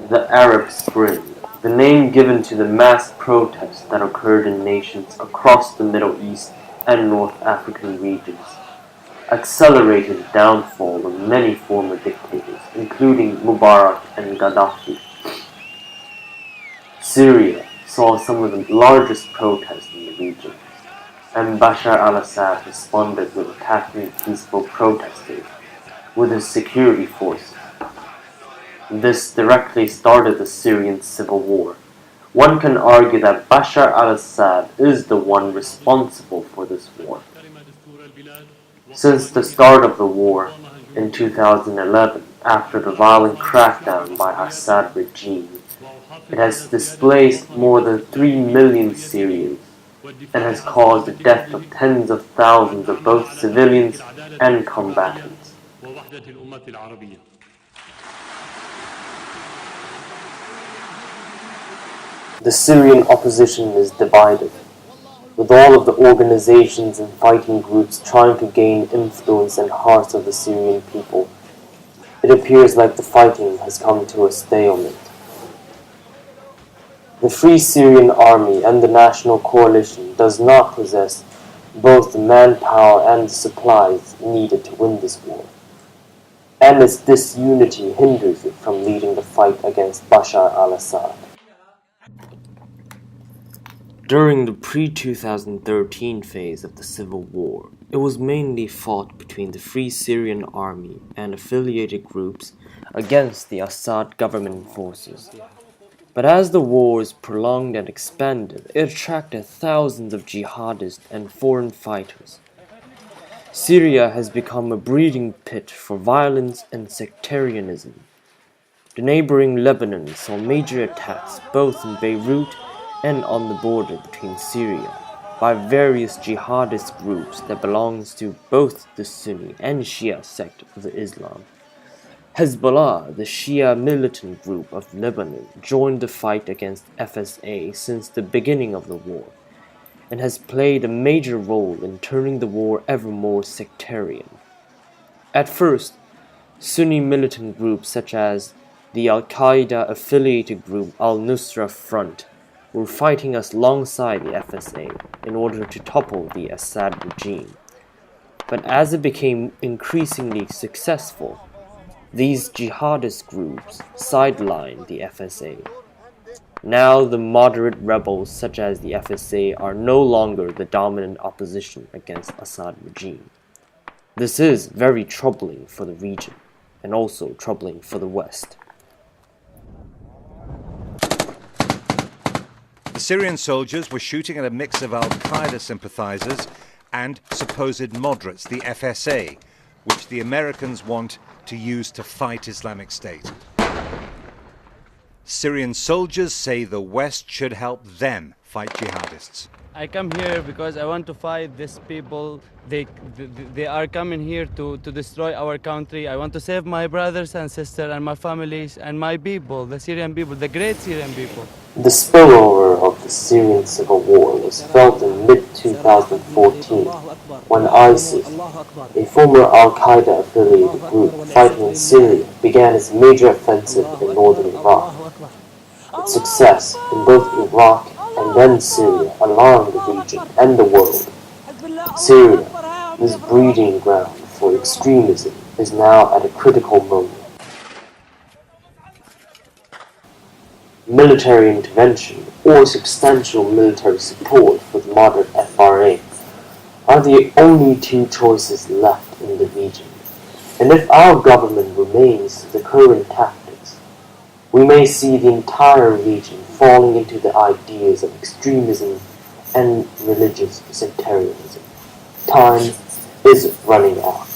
The Arab Spring, the name given to the mass protests that occurred in nations across the Middle East and North African regions, accelerated the downfall of many former dictators, including Mubarak and Gaddafi. Syria saw some of the largest protests in the region, and Bashar al-Assad responded with attacking peaceful protesters with his security forces. This directly started the Syrian civil war. One can argue that Bashar al-Assad is the one responsible for this war. Since the start of the war in 2011, after the violent crackdown by Assad regime, it has displaced more than 3 million Syrians and has caused the death of tens of thousands of both civilians and combatants. The Syrian opposition is divided, with all of the organizations and fighting groups trying to gain influence in hearts of the Syrian people. It appears like the fighting has come to a stalemate. The Free Syrian Army and the National Coalition does not possess both the manpower and the supplies needed to win this war, and its disunity hinders it from leading the fight against Bashar al-Assad. During the pre-2013 phase of the civil war, it was mainly fought between the Free Syrian Army and affiliated groups against the Assad government forces. But as the wars prolonged and expanded, it attracted thousands of jihadists and foreign fighters. Syria has become a breeding pit for violence and sectarianism. The neighboring Lebanon saw major attacks both in Beirut and on the border between Syria by various jihadist groups that belongs to both the Sunni and Shia sect of Islam. Hezbollah, the Shia militant group of Lebanon, joined the fight against FSA since the beginning of the war and has played a major role in turning the war ever more sectarian. At first, Sunni militant groups such as the Al-Qaeda affiliated group Al-Nusra Front were fighting us alongside the FSA in order to topple the Assad regime. But as it became increasingly successful, these jihadist groups sidelined the FSA. Now the moderate rebels such as the FSA are no longer the dominant opposition against Assad regime. This is very troubling for the region and also troubling for the West. The Syrian soldiers were shooting at a mix of Al-Qaeda sympathizers and supposed moderates, the FSA, which the Americans want to use to fight Islamic State. Syrian soldiers say the West should help them fight jihadists. I come here because I want to fight these people. They are coming here to destroy our country. I want to save my brothers and sisters and my families and my people, the Syrian people, the great Syrian people. The spillover of the Syrian civil war was felt in mid-2014 when ISIS, a former Al-Qaeda affiliated group fighting in Syria, began its major offensive in northern Iraq. Its success in both Iraq and then Syria alarmed the region and the world. Syria, this breeding ground for extremism, is now at a critical moment. Military intervention or substantial military support for the moderate FRA are the only two choices left in the region, and if our government remains to the current tactics, we may see the entire region falling into the ideas of extremism and religious sectarianism. Time is running out.